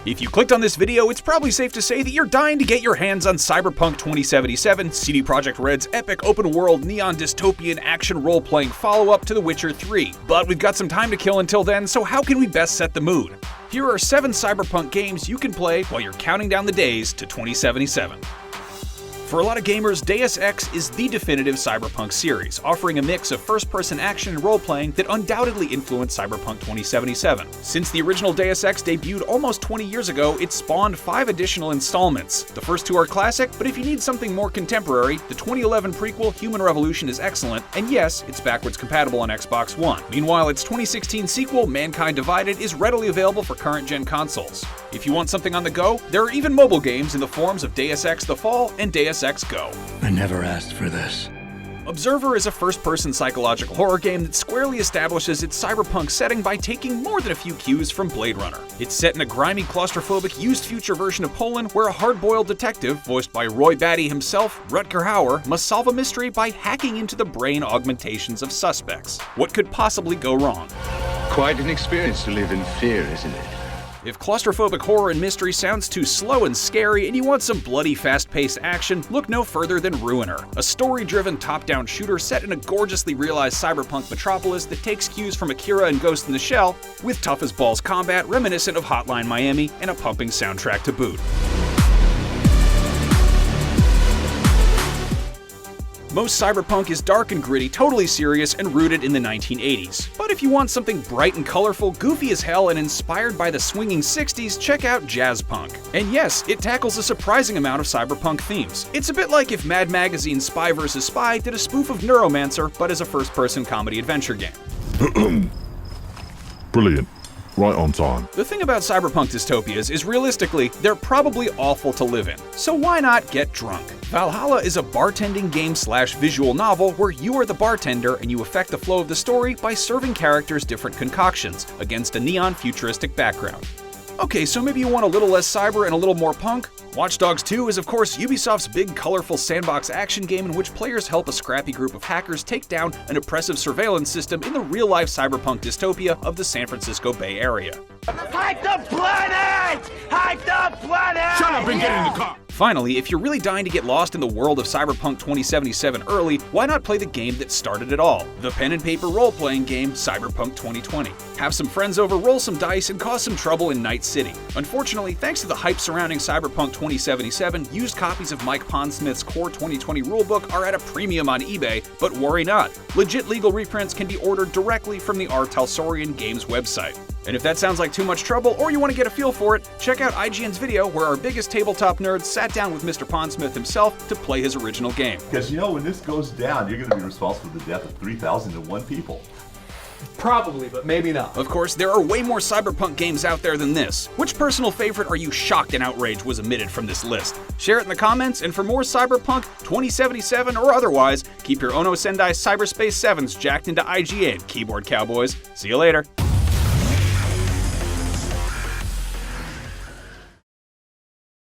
If you clicked on this video, it's probably safe to say that you're dying to get your hands on Cyberpunk 2077, CD Projekt Red's epic open-world neon dystopian action role-playing follow-up to The Witcher 3. But we've got some time to kill until then, so how can we best set the mood? Here are 7 Cyberpunk games you can play while you're counting down the days to 2077. For a lot of gamers, Deus Ex is the definitive Cyberpunk series, offering a mix of first-person action and role-playing that undoubtedly influenced Cyberpunk 2077. Since the original Deus Ex debuted almost 20 years ago, it spawned 5 additional installments. The first 2 are classic, but if you need something more contemporary, the 2011 prequel Human Revolution is excellent, and yes, it's backwards compatible on Xbox One. Meanwhile, its 2016 sequel, Mankind Divided, is readily available for current-gen consoles. If you want something on the go, there are even mobile games in the forms of Deus Ex The Fall and Deus Ex Go. I never asked for this. Observer is a first-person psychological horror game that squarely establishes its cyberpunk setting by taking more than a few cues from Blade Runner. It's set in a grimy, claustrophobic, used future version of Poland where a hard-boiled detective, voiced by Roy Batty himself, Rutger Hauer, must solve a mystery by hacking into the brain augmentations of suspects. What could possibly go wrong? Quite an experience to live in fear, isn't it? If claustrophobic horror and mystery sounds too slow and scary and you want some bloody, fast-paced action, look no further than Ruiner, a story-driven top-down shooter set in a gorgeously realized cyberpunk metropolis that takes cues from Akira and Ghost in the Shell, with tough-as-balls combat reminiscent of Hotline Miami and a pumping soundtrack to boot. Most cyberpunk is dark and gritty, totally serious, and rooted in the 1980s. But if you want something bright and colorful, goofy as hell, and inspired by the swinging 60s, check out Jazzpunk. And yes, it tackles a surprising amount of cyberpunk themes. It's a bit like if Mad Magazine's Spy vs. Spy did a spoof of Neuromancer, but as a first-person comedy adventure game. Brilliant. Right on time. The thing about cyberpunk dystopias is realistically, they're probably awful to live in. So why not get drunk? Valhalla is a bartending game/visual novel where you are the bartender and you affect the flow of the story by serving characters different concoctions against a neon futuristic background. Okay, so maybe you want a little less cyber and a little more punk? Watch Dogs 2 is of course Ubisoft's big colorful sandbox action game in which players help a scrappy group of hackers take down an oppressive surveillance system in the real-life cyberpunk dystopia of the San Francisco Bay Area. Hide the planet! Hide the planet! Shut up and get in the car! Finally, if you're really dying to get lost in the world of Cyberpunk 2077 early, why not play the game that started it all? The pen and paper role-playing game Cyberpunk 2020. Have some friends over, roll some dice, and cause some trouble in Night City. Unfortunately, thanks to the hype surrounding Cyberpunk 2077, used copies of Mike Pondsmith's Core 2020 rulebook are at a premium on eBay, but worry not. Legit legal reprints can be ordered directly from the R. Talsorian Games website. And if that sounds like too much trouble, or you want to get a feel for it, check out IGN's video where our biggest tabletop nerds sat down with Mr. Pondsmith himself to play his original game. Because you know, when this goes down, you're going to be responsible for the death of 3,001 people. Probably, but maybe not. Of course, there are way more cyberpunk games out there than this. Which personal favorite are you shocked and outraged was omitted from this list? Share it in the comments, and for more Cyberpunk 2077 or otherwise, keep your Ono Sendai Cyberspace 7s jacked into IGN, keyboard cowboys. See you later.